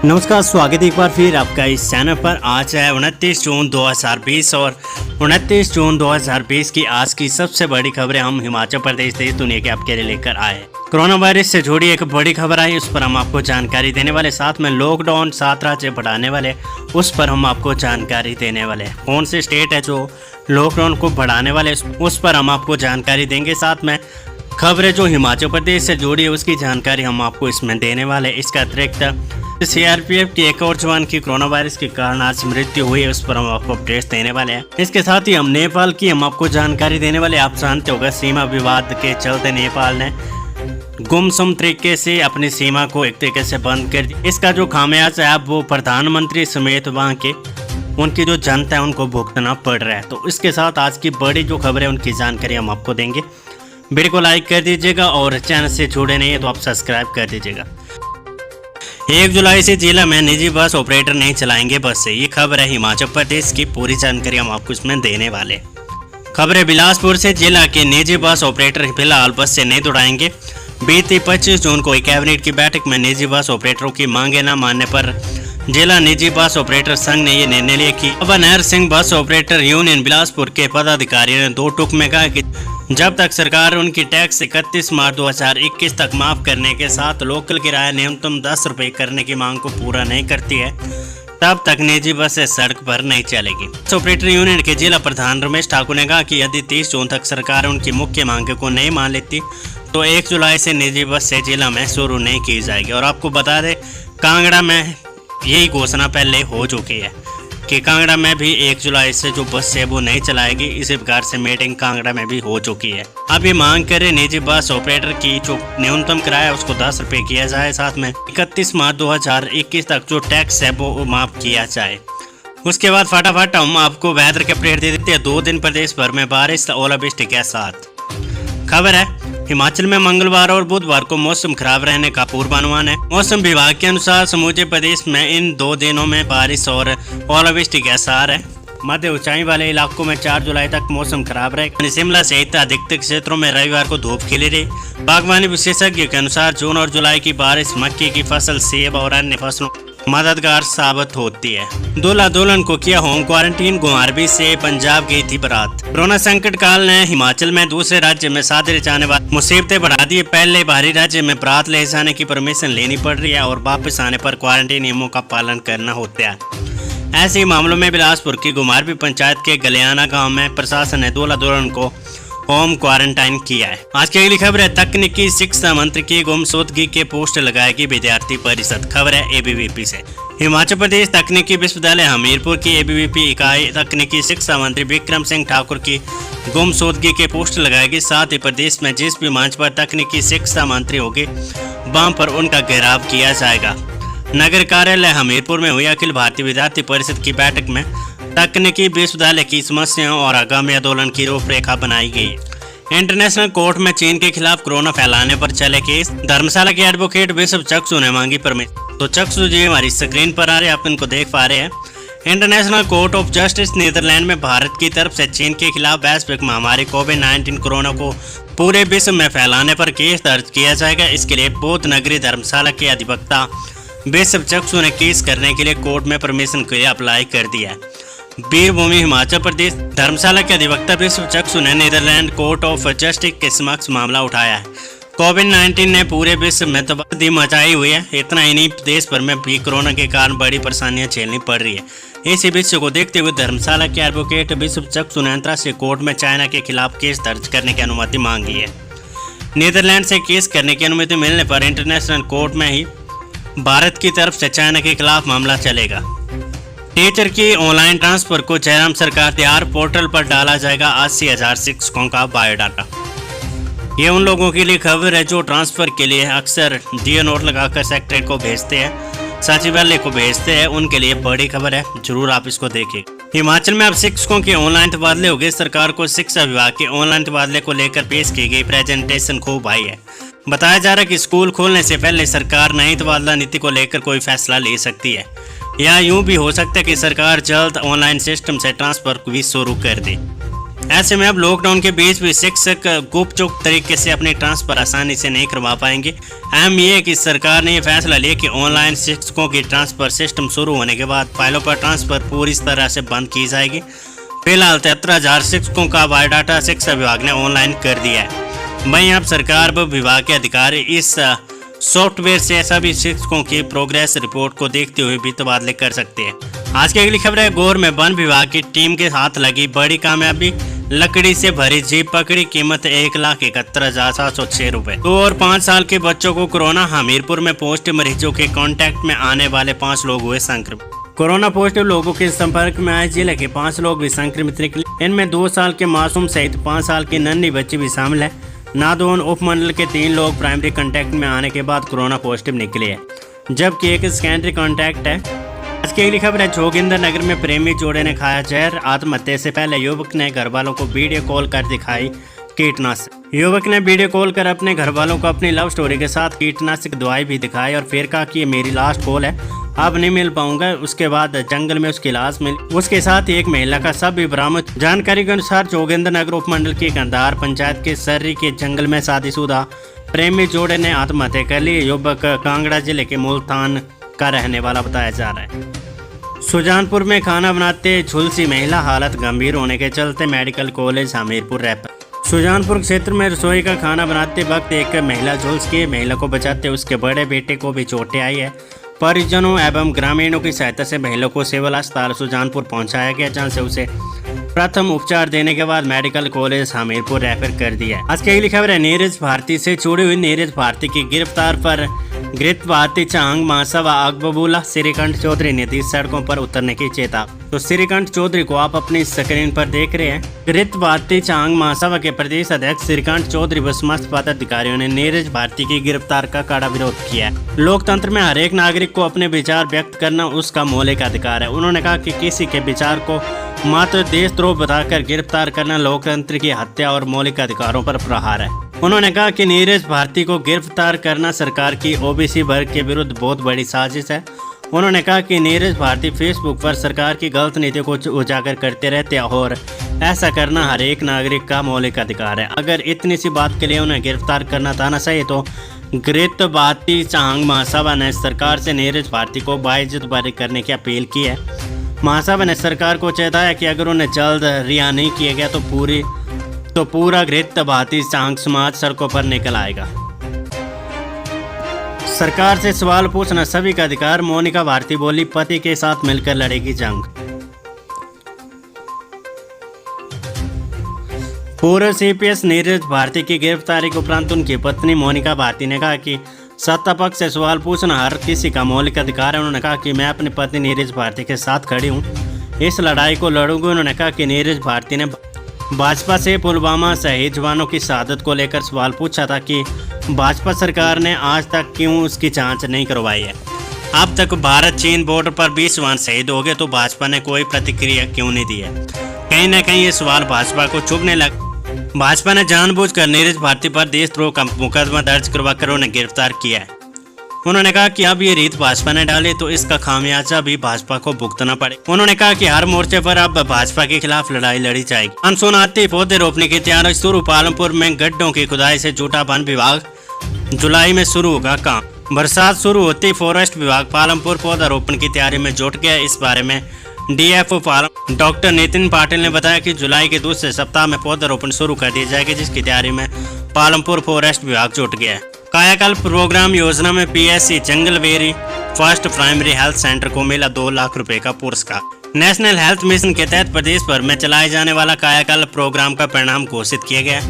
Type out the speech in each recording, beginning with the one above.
नमस्कार, स्वागत है एक बार फिर आपका इस चैनल पर। आज है 29 जून 2020 और 29 जून 2020 की आज की सबसे बड़ी खबरें हम हिमाचल प्रदेश देश दुनिया के आपके लिए लेकर आए। कोरोना वायरस से जुड़ी एक बड़ी खबर आई, उस पर हम आपको जानकारी देने वाले। साथ में लॉकडाउन 7 राज्य बढ़ाने वाले, उस पर हम आपको जानकारी देने वाले। कौन से स्टेट है जो लॉकडाउन को बढ़ाने वाले, उस पर हम आपको जानकारी देंगे। साथ में खबरें जो हिमाचल प्रदेश से जुड़ी है उसकी जानकारी हम आपको इसमें देने वाले। इसका अतिरिक्त सीआरपीएफ के एक और जवान की कोरोना वायरस के कारण आज मृत्यु हुई है, उस पर हम आपको अपडेट्स देने वाले हैं। इसके साथ ही हम नेपाल की हम आपको जानकारी देने वाले। आप जानते होगा सीमा विवाद के चलते नेपाल ने गुमसुम तरीके से अपनी सीमा को एक तरीके से बंद कर दी। इसका जो खामियाजा है अब वो प्रधानमंत्री समेत वहाँ के उनकी जो जनता है उनको भुगतना पड़ रहा है। तो इसके साथ आज की बड़ी जो खबर है उनकी जानकारी हम आपको देंगे। वीडियो को लाइक कर दीजिएगा और चैनल से जुड़े नहीं है तो आप सब्सक्राइब कर दीजिएगा। 1 जुलाई से जिला में निजी बस ऑपरेटर नहीं चलाएंगे बस से, ये खबर है हिमाचल प्रदेश की। पूरी जानकारी हम आपको इसमें देने वाले। खबर है बिलासपुर से, जिला के निजी बस ऑपरेटर फिलहाल बस से नहीं दौड़ाएंगे। बीती 25 जून को कैबिनेट की बैठक में निजी बस ऑपरेटरों की मांगे न मानने पर जिला निजी बस ऑपरेटर संघ ने ये निर्णय लिया कि बाबा नहर Singh bus operator union Bilaspur के पदाधिकारियों ने 2 टूक में कहा कि जब तक सरकार उनकी टैक्स 31 मार्च 2021 तक माफ करने के साथ लोकल किराया न्यूनतम 10 रुपये करने की मांग को पूरा नहीं करती है, तब तक निजी बसें सड़क पर नहीं चलेगी। बस ऑपरेटर यूनियन के जिला प्रधान रमेश ठाकुर ने कहा कि यदि 30 जून तक सरकार उनकी मुख्य मांगों को नहीं मान लेती तो 1 जुलाई से निजी बस से जिला में शुरू नहीं की जाएगी। और आपको बता दें, कांगड़ा में यही घोषणा पहले हो चुकी है कि कांगड़ा में भी 1 जुलाई से जो बस है वो नहीं चलाएगी। इसी प्रकार से मीटिंग कांगड़ा में भी हो चुकी है। अब ये मांग करे निजी बस ऑपरेटर की जो न्यूनतम किराया उसको 10 रुपये किया जाए, साथ में 31 मार्च 2021 तक जो टैक्स है वो माफ किया जाए। उसके बाद फटाफट हम आपको वेदर के अपडेट दे देते हैं। 2 दिन प्रदेश भर में बारिश ओलावृष्टि के साथ। खबर है हिमाचल में मंगलवार और बुधवार को मौसम खराब रहने का पूर्वानुमान है। मौसम विभाग के अनुसार समूचे प्रदेश में इन 2 दिनों में बारिश और ओलावृष्टि के आसार है। मध्य ऊंचाई वाले इलाकों में 4 जुलाई तक मौसम खराब रहेगा। शिमला सहित अधिकतर क्षेत्रों में रविवार को धूप खिली रही। बागवानी विशेषज्ञों के अनुसार जून और जुलाई की बारिश मक्के की फसल, सेब और अन्य फसलों मददगार साबित होती है। दूल्हा दुल्हन को किया होम क्वारंटीन, गुमारवी से पंजाब गई थी बारात। कोरोना संकट काल ने हिमाचल में दूसरे राज्य में शादी जाने वाली मुसीबतें बढ़ा दी। पहले बाहरी राज्य में बारात ले जाने की परमिशन लेनी पड़ रही है और वापस आने पर क्वारंटीन नियमों का पालन करना होता है। ऐसे ही मामलों में बिलासपुर की गुमारवी पंचायत के गलियाना गाँव में प्रशासन ने दूल्हा दुल्हन को होम क्वारंटाइन किया है। आज की अगली खबर है तकनीकी शिक्षा मंत्री की गुमशुदगी के पोस्टर लगाएगी विद्यार्थी परिषद। खबर है एबीवीपी से। हिमाचल प्रदेश तकनीकी विश्वविद्यालय हमीरपुर की एबीवीपी इकाई तकनीकी शिक्षा मंत्री विक्रम सिंह ठाकुर की गुमशुदगी के पोस्टर लगाएगी। साथ ही प्रदेश में जिस भी मंच पर तकनीकी शिक्षा मंत्री होगी वहां पर उनका घेराव किया जाएगा। नगर कार्यालय हमीरपुर में हुई अखिल भारतीय विद्यार्थी परिषद की बैठक में तकनीकी विश्वविद्यालय की समस्याओं और आगामी आंदोलन की रूपरेखा बनाई गई। इंटरनेशनल कोर्ट में चीन के खिलाफ कोरोना फैलाने पर चले केस। धर्मशाला के एडवोकेट विश्व चक्षु ने मांगी परमिशन। तो चक्षु जी हमारी स्क्रीन पर आ रहे हैं, आप इनको देख पा रहे हैं। International Court of Justice Netherland में भारत की तरफ से चीन के खिलाफ वैश्विक महामारी कोविड-19 कोरोना को पूरे विश्व में फैलाने पर केस दर्ज किया जाएगा। इसके लिए बौद्ध नगरी धर्मशाला के अधिवक्ता विश्व चक्षु ने केस करने के लिए कोर्ट में परमिशन के लिए अप्लाई कर दिया है। वीरभूमि हिमाचल प्रदेश धर्मशाला के अधिवक्ता विश्व चक्षु ने नीदरलैंड कोर्ट ऑफ जस्टिस के समक्ष मामला उठाया है। कोविड-19 ने पूरे विश्व में तबाही मचाई हुई है। इतना ही नहीं, देश भर में भी कोरोना के कारण बड़ी परेशानियां झेलनी पड़ रही है। इसी विषय को देखते हुए धर्मशाला के एडवोकेट विश्व चक्षु ने अंतर्राष्ट्रीय कोर्ट में चाइना के खिलाफ केस दर्ज करने की अनुमति मांगी है। नीदरलैंड से केस करने की अनुमति मिलने पर इंटरनेशनल कोर्ट में ही भारत की तरफ से चाइना के खिलाफ मामला चलेगा। टीचर की ऑनलाइन ट्रांसफर को जयराम सरकार तैयार, पोर्टल पर डाला जाएगा 80,000 शिक्षकों का बायोडाटा। ये उन लोगों के लिए खबर है जो ट्रांसफर के लिए अक्सर डीओ नोट लगाकर सेक्रेटरी को भेजते हैं, सचिवालय को भेजते हैं। उनके लिए बड़ी खबर है, जरूर आप इसको देखिए। हिमाचल में अब शिक्षकों के ऑनलाइन तबादले हो गए। सरकार को शिक्षा विभाग के ऑनलाइन तबादले को लेकर पेश की गई प्रेजेंटेशन खूब आई है। बताया जा रहा है कि स्कूल खोलने से पहले सरकार नई तबादला नीति को लेकर कोई फैसला ले सकती है, या यूं भी हो सकता है कि सरकार जल्द ऑनलाइन सिस्टम से ट्रांसफर भी शुरू कर दे। ऐसे में अब लॉकडाउन के बीच भी शिक्षक गुपचुप तरीके से अपनी ट्रांसफर आसानी से नहीं करवा पाएंगे। अहम ये है कि सरकार ने यह फैसला लिया कि ऑनलाइन शिक्षकों की ट्रांसफर सिस्टम शुरू होने के बाद फाइलों पर ट्रांसफर पूरी तरह से बंद की जाएगी। फिलहाल 73,000 शिक्षकों का बायोडाटा शिक्षा विभाग ने ऑनलाइन कर दिया है। वहीं अब सरकार व विभाग के अधिकारी इस सॉफ्टवेयर से सभी शिक्षकों की प्रोग्रेस रिपोर्ट को देखते हुए भी तबादले कर सकते हैं। आज की अगली खबर है, गौर में वन विभाग की टीम के हाथ लगी बड़ी कामयाबी, लकड़ी से भरी जीप पकड़ी, कीमत 1,71,706 रुपए। 2 और 5 साल के बच्चों को कोरोना। हमीरपुर में पॉजिटिव मरीजों के कांटेक्ट में आने वाले 5 लोग हुए संक्रमित। कोरोना पॉजिटिव लोगों के संपर्क में आए जिले के 5 लोग भी संक्रमित निकले। इनमें 2 साल के मासूम सहित 5 साल की नन्ही बच्ची भी शामिल है। नादौन उपमंडल के 3 लोग प्राइमरी कांटेक्ट में आने के बाद कोरोना पॉजिटिव निकले हैं, जबकि एक सेकेंडरी कांटेक्ट है। आज की अगली खबर है, जोगिंदर नगर में प्रेमी जोड़े ने खाया जहर। आत्महत्या से पहले युवक ने घर वालों को वीडियो कॉल कर दिखाई कीटनाशक। युवक ने वीडियो कॉल कर अपने घर वालों को अपनी लव स्टोरी के साथ कीटनाशक दवाई भी दिखाई और फिर कहा कि ये मेरी लास्ट कॉल है, अब नहीं मिल पाऊंगा। उसके बाद जंगल में उसकी लाश मिली, उसके साथ ही एक महिला का शव भी बरामद। जानकारी के अनुसार जोगिंदर नगर उपमंडल की गंधार पंचायत के सर्री के जंगल में शादीशुदा प्रेमी जोड़े ने आत्महत्या कर ली। युवक कांगड़ा जिले के मुल्तान का रहने वाला बताया जा रहा है। सुजानपुर में खाना बनाते झुलसी महिला, हालत गंभीर होने के चलते medical college Hamirpur refer. Sujanpur क्षेत्र में रसोई का खाना बनाते वक्त एक महिला झुलस गई। महिला को बचाते उसके बड़े बेटे को भी चोटें आई है। परिजनों एवं ग्रामीणों की सहायता से महिला को सिविल अस्पताल सुजानपुर पहुंचाया गया, जहां से उसे प्रथम उपचार देने के बाद मेडिकल कॉलेज हमीरपुर रेफर कर दिया। आज की अगली खबर है, नीरज भारती से जुड़ी हुई। नीरज भारती की गिरफ्तार पर गिरफ्त भारती चांग महासभा अकबबूला श्रीकंठ चौधरी ने 30 सड़कों पर उतरने की चेतावनी। तो श्रीकंठ चौधरी को आप अपनी स्क्रीन पर देख रहे हैं। गिरफ्त भारती चांग महासभा के प्रदेश अध्यक्ष श्रीकंठ चौधरी व समस्त पदाधिकारियों ने नीरज भारती की गिरफ्तार का कड़ा विरोध किया है। लोकतंत्र में हर एक नागरिक को अपने विचार व्यक्त करना उसका मौलिक अधिकार है। उन्होंने कहा कि किसी के विचार को मात्र देशद्रोह बताकर गिरफ्तार करना लोकतंत्र की हत्या और मौलिक अधिकारों पर प्रहार है। उन्होंने कहा कि नीरज भारती को गिरफ्तार करना सरकार की ओबीसी वर्ग के विरुद्ध बहुत बड़ी साजिश है। उन्होंने कहा कि नीरज भारती फेसबुक पर सरकार की गलत नीति को उजागर करते रहते हैं और ऐसा करना हर एक नागरिक का मौलिक अधिकार है। अगर इतनी सी बात के लिए उन्हें गिरफ्तार करना था ना सही, तो गिरफ्त भारती चांग महासभा ने सरकार से नीरज भारती को बाइज्जत बरी करने की अपील की है। महासभा ने सरकार को चेताया कि अगर उन्हें जल्द रिहा नहीं किया गया तो पूरा गिरफ्त भारती चांग समाज सड़कों पर निकल आएगा। सरकार से सवाल पूछना सभी का अधिकार, मोनिका भारती बोली। पति के साथ मिलकर लड़ेगी जंग। पूर्व सीपीएस नीरज भारती की गिरफ्तारी के उपरांत उनकी पत्नी मोनिका भारती ने कहा कि सत्ता पक्ष से सवाल पूछना हर किसी का मौलिक अधिकार है। उन्होंने कहा कि मैं अपनी पत्नी नीरज भारती के साथ खड़ी हूँ, इस लड़ाई को लड़ूंगी। उन्होंने कहा कि नीरज भारती ने भाजपा से पुलवामा शहीद जवानों की शहादत को लेकर सवाल पूछा था कि भाजपा सरकार ने आज तक क्यों उसकी जांच नहीं करवाई है। अब तक भारत चीन बॉर्डर पर 20 जवान शहीद हो गए तो भाजपा ने कोई प्रतिक्रिया क्यों नहीं दी है। कहीं ना कहीं ये सवाल भाजपा को चुभने लगा। भाजपा ने जानबूझकर नीरज भारती पर देशद्रोह का मुकदमा दर्ज करवाकर उन्हें गिरफ्तार किया है। उन्होंने कहा कि अब ये रीत भाजपा ने डाले तो इसका खामियाजा भी भाजपा को भुगतना पड़े। उन्होंने कहा कि हर मोर्चे पर अब भाजपा के खिलाफ लड़ाई लड़ी जाएगी। मानसून आते पौधे रोपने की तैयारी शुरू। पालमपुर में गड्ढों की खुदाई से जुटा वन विभाग, जुलाई में शुरू होगा काम। बरसात शुरू होती फॉरेस्ट विभाग पालमपुर पौधा रोपण की तैयारी में जुट गया। इस बारे में डीएफओ पालम डॉक्टर नितिन पाटिल ने बताया कि जुलाई के दूसरे सप्ताह में पौधारोपण शुरू कर दी जाएगी, जिसकी तैयारी में पालमपुर फॉरेस्ट विभाग जुट गया है। कायाकल्प प्रोग्राम योजना में पीएससी जंगलवेरी फर्स्ट प्राइमरी हेल्थ सेंटर को मिला 2 लाख रुपए का पुरस्कार। नेशनल हेल्थ मिशन के तहत प्रदेश भर में चलाए जाने वाला कायाकल्प प्रोग्राम का परिणाम घोषित किया गया।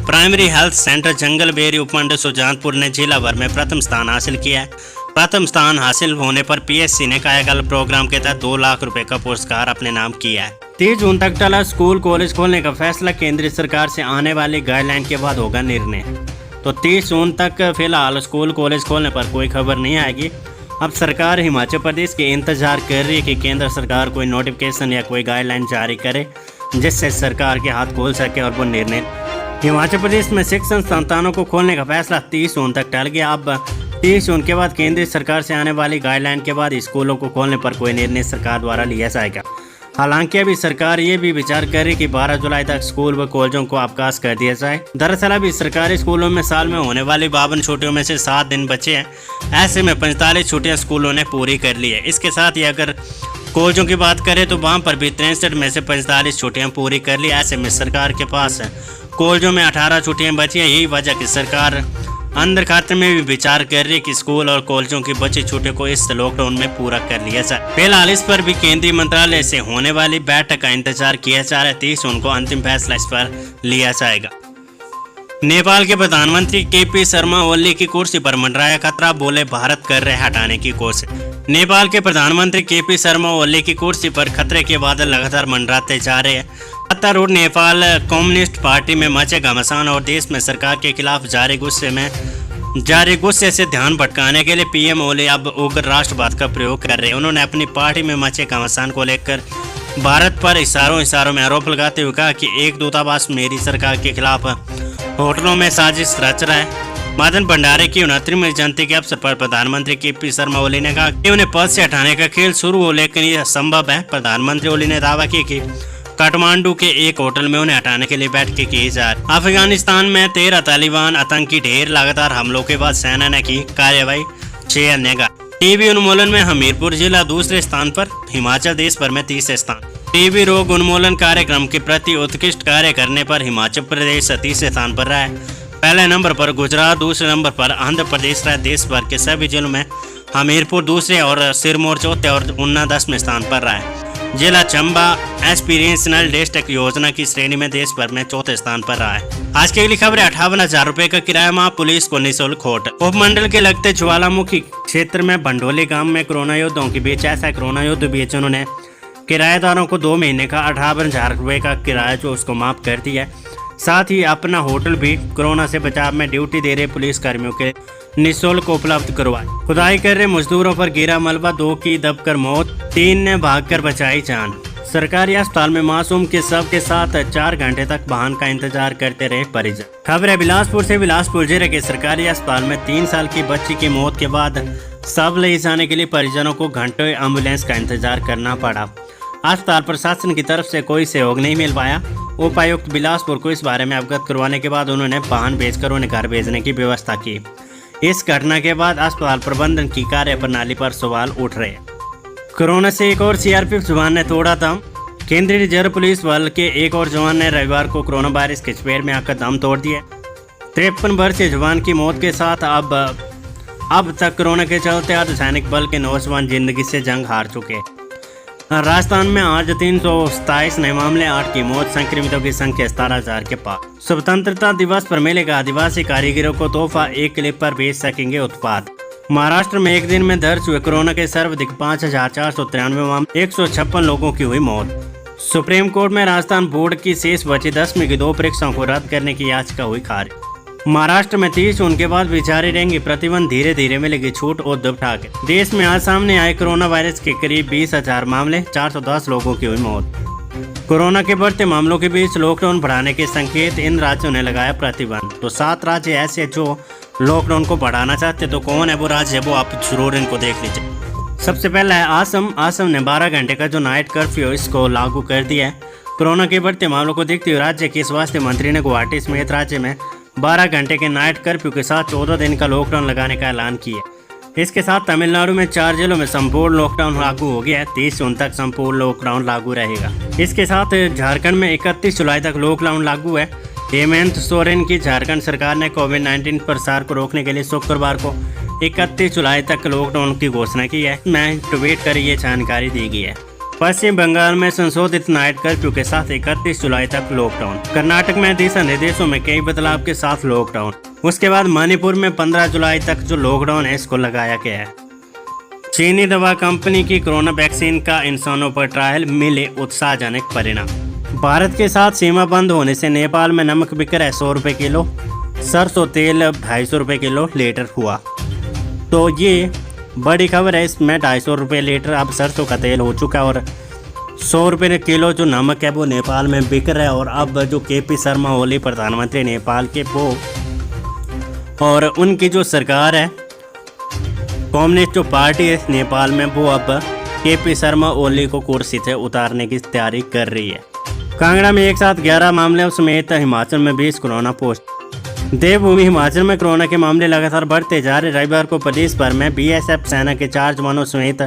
प्राइमरी हेल्थ सेंटर जंगलवेरी उपमंडल सुजानपुर ने जिला भर में प्रथम स्थान हासिल किया है। प्रथम स्थान हासिल होने पर पीएससी ने कायाकल्प प्रोग्राम के तहत 2 लाख रुपए का पुरस्कार अपने नाम किया है। 30 जून तक टला स्कूल कॉलेज खोलने का फैसला। केंद्र सरकार से आने वाली गाइडलाइन के बाद होगा निर्णय। तो 30 जून तक फिलहाल स्कूल कॉलेज खोलने पर कोई खबर नहीं आएगी। अब सरकार हिमाचल प्रदेश के इंतजार कर रही है कि केंद्र सरकार कोई नोटिफिकेशन या कोई गाइडलाइन जारी करे जिससे सरकार के हाथ खोल सके और वो निर्णय। हिमाचल प्रदेश में शिक्षण संस्थानों को खोलने का फैसला 30 जून तक टल गया। अब 30 जून के बाद केंद्रीय सरकार से आने वाली गाइडलाइन के बाद स्कूलों को खोलने पर कोई निर्णय सरकार द्वारा लिया जाएगा। हालांकि अभी सरकार ये भी विचार कर रही कि 12 जुलाई तक स्कूल व कॉलेजों को अवकाश कर दिया जाए। दरअसल अभी सरकारी स्कूलों में साल में होने वाली 52 छुट्टियों में से 7 दिन बचे हैं। ऐसे में 45 छुट्टियां स्कूलों ने पूरी कर ली है। इसके साथ ही अगर कॉलेजों की बात करें तो वहाँ पर भी 63 में से 45 छुट्टियाँ पूरी कर ली। ऐसे में सरकार के पास कॉलेजों में 18 छुट्टियाँ बची हैं। यही वजह कि सरकार अंदर खाते में भी विचार कर रही है कि स्कूल और कॉलेजों की बची छुट्टियों को इस लॉकडाउन में पूरा कर लिया जाए। फिलहाल इस पर भी केंद्रीय मंत्रालय से होने वाली बैठक का इंतजार किया जा रहा है। 30 जून को अंतिम फैसला इस पर लिया जाएगा। नेपाल के प्रधानमंत्री केपी शर्मा ओली की कुर्सी पर मंडराया खतरा, बोले भारत कर रहे हटाने की कोशिश। नेपाल के प्रधानमंत्री केपी शर्मा ओली की कुर्सी पर खतरे के बादल लगातार मंडराते जा रहे हैं। सत्तारूढ़ नेपाल कम्युनिस्ट पार्टी में मचे घमासान और देश में सरकार के खिलाफ जारी गुस्से से ध्यान भटकाने के लिए पीएम ओली अब उग्र राष्ट्रवाद का प्रयोग कर रहे हैं। उन्होंने अपनी पार्टी में मचे घमासान को लेकर भारत पर इशारों में आरोप लगाते हुए कहा कि एक दूतावास मेरी सरकार के खिलाफ होटलों में साजिश रच रहा है। मदन भंडारे की 69वीं जयंती के अवसर पर प्रधानमंत्री केपी शर्मा ओली ने कहा कि उन्हें पद से हटाने का खेल शुरू हो, लेकिन यह संभव है। प्रधानमंत्री ओली ने दावा किया कि काठमांडू के एक होटल में उन्हें हटाने के लिए बैठकें की जा रही। अफगानिस्तान में 13 तालिबान आतंकी ढेर, लगातार हमलों के बाद सेना ने की कार्रवाई, 6 अन्य घायल। टीबी उन्मूलन में हमीरपुर जिला दूसरे स्थान पर, हिमाचल देश भर में तीसरे स्थान। टीबी रोग उन्मूलन कार्यक्रम के प्रति उत्कृष्ट कार्य करने पर हिमाचल प्रदेश तीसरे स्थान पर रहा है। पहले नंबर पर गुजरात, दूसरे नंबर पर आंध्र प्रदेश रहा। देश भर के सभी जिलों में हमीरपुर दूसरे और सिरमौर चौथे और ऊना 10वें स्थान पर रहा है। जिला चंबा एस्पिरेशनल डिस्ट्रिक्ट योजना की श्रेणी में देश भर में चौथे स्थान पर रहा है। आज की अगली खबर है, 58,000 रुपए का किराया माफ, पुलिस को निःशुल्क होटल। उपमंडल के लगते ज्वालामुखी क्षेत्र में भंडोली गांव में कोरोना योद्धाओं के बीच ऐसा कोरोना युद्ध बीच उन्होंने किराएदारों को 2 महीने का 58,000 रुपए का किराया जो उसको माफ कर दिया है। साथ ही अपना होटल भी कोरोना से बचाव में ड्यूटी दे रहे पुलिस कर्मियों के निःशुल्क उपलब्ध करवाए। खुदाई कर रहे मजदूरों पर गिरा मलबा, 2 की दबकर मौत, 3 ने भागकर बचाई जान। सरकारी अस्पताल में मासूम के शव के साथ 4 घंटे तक वाहन का इंतजार करते रहे परिजन। खबर है बिलासपुर से। बिलासपुर जिले के सरकारी अस्पताल में 3 साल की बच्ची की मौत के बाद शव ले जाने के लिए परिजनों को घंटों एम्बुलेंस का इंतजार करना पड़ा। अस्पताल प्रशासन की तरफ से कोई सहयोग नहीं मिल पाया। उपायुक्त बिलासपुर को इस बारे में अवगत करवाने के बाद उन्होंने वाहन भेजकर उन्हें घर भेजने की व्यवस्था की। इस घटना के बाद अस्पताल प्रबंधन की कार्य प्रणाली पर सवाल उठ रहे हैं। कोरोना से एक और सीआरपीएफ जवान ने तोड़ा दम। केंद्रीय रिजर्व पुलिस बल के एक और जवान ने रविवार को कोरोना वायरस के चपेट में आकर दम तोड़ दिया। 53 वर्षीय जवान की मौत के साथ अब तक कोरोना के चलते अर्धसैनिक बल के नौजवान जिंदगी से जंग हार चुके। राजस्थान में आज 327 नए मामले, 8 की मौत, संक्रमितों की संख्या 17,000 के पार। स्वतंत्रता दिवस पर मिलेगा आदिवासी कारीगरों को तोहफा, 1 क्लिक पर बेच सकेंगे उत्पाद। महाराष्ट्र में एक दिन में दर्ज हुए कोरोना के सर्वाधिक 5,493 मामले, 156 लोगों की हुई मौत। सुप्रीम कोर्ट में राजस्थान बोर्ड की शेष बची 10वीं की 2 परीक्षाओं को रद्द करने की याचिका हुई खारिज। महाराष्ट्र में 30 जून के बाद भी जारी रहेंगे प्रतिबंध, धीरे धीरे मिलेगी छूट, उद्धव ठाकरे। देश में आज सामने आए कोरोना वायरस के करीब 20,000 मामले, 410 लोगों की हुई मौत। कोरोना के बढ़ते मामलों के बीच लॉकडाउन बढ़ाने के संकेत, इन राज्यों ने लगाया प्रतिबंध। तो 7 राज्य ऐसे जो लॉकडाउन को बढ़ाना चाहते, तो कौन है वो राज्य है, वो आप जरूर इनको देख लीजिए। सबसे पहला है आसम। आसम ने 12 घंटे का जो नाइट कर्फ्यू इसको लागू कर दिया है। कोरोना के बढ़ते मामलों को देखते हुए राज्य के स्वास्थ्य मंत्री ने गुवाहाटी समेत राज्य में 12 घंटे के नाइट कर्फ्यू के साथ 14 दिन का लॉकडाउन लगाने का ऐलान किया। इसके साथ तमिलनाडु में 4 जिलों में संपूर्ण लॉकडाउन लागू हो गया है। 30 जून तक संपूर्ण लॉकडाउन लागू रहेगा। इसके साथ झारखंड में 31 जुलाई तक लॉकडाउन लागू है। हेमंत सोरेन की झारखंड सरकार ने कोविड-19 प्रसार को रोकने के लिए शुक्रवार को 31 जुलाई तक लॉकडाउन की घोषणा की है। मैं ट्वीट कर ये जानकारी दी गई है। पश्चिम बंगाल में संशोधित नाइट कर्फ्यू के साथ 31 जुलाई तक लॉकडाउन। कर्नाटक में दिशा निर्देशों में कई बदलाव के साथ लॉकडाउन। उसके बाद मणिपुर में 15 जुलाई तक जो लॉकडाउन है इसको लगाया गया है। चीनी दवा कंपनी की कोरोना वैक्सीन का इंसानों पर ट्रायल, मिले उत्साहजनक परिणाम। भारत के साथ सीमा बंद होने से नेपाल में नमक बिक रहा है 100 रुपये किलो, सरसों तेल 250 रुपये किलो लीटर हुआ। तो ये बड़ी खबर है। इसमें 250 रुपये लीटर अब सरसों का तेल हो चुका है और 100 रुपये किलो जो नमक है वो नेपाल में बिक रहा है। और अब जो केपी शर्मा ओली प्रधानमंत्री नेपाल के, वो और उनकी जो सरकार है, कम्युनिस्ट जो पार्टी है नेपाल में, वो अब केपी शर्मा ओली को कुर्सी से उतारने की तैयारी कर रही है। कांगड़ा में एक साथ 11 मामले समेत हिमाचल में 20 कोरोना पोस्ट। देवभूमि हिमाचल में कोरोना के मामले लगातार बढ़ते जा रहे। रविवार को प्रदेश भर में बीएसएफ सेना के 4 जवानों समेत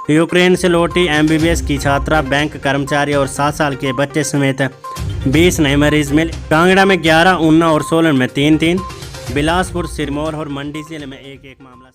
यूक्रेन से लौटी एमबीबीएस की छात्रा, बैंक कर्मचारी और 7 साल के बच्चे समेत 20 नए मरीज मिले। कांगड़ा में 11, ऊना और सोलन में 3-3, बिलासपुर, सिरमौर और मंडी जिले में एक मामला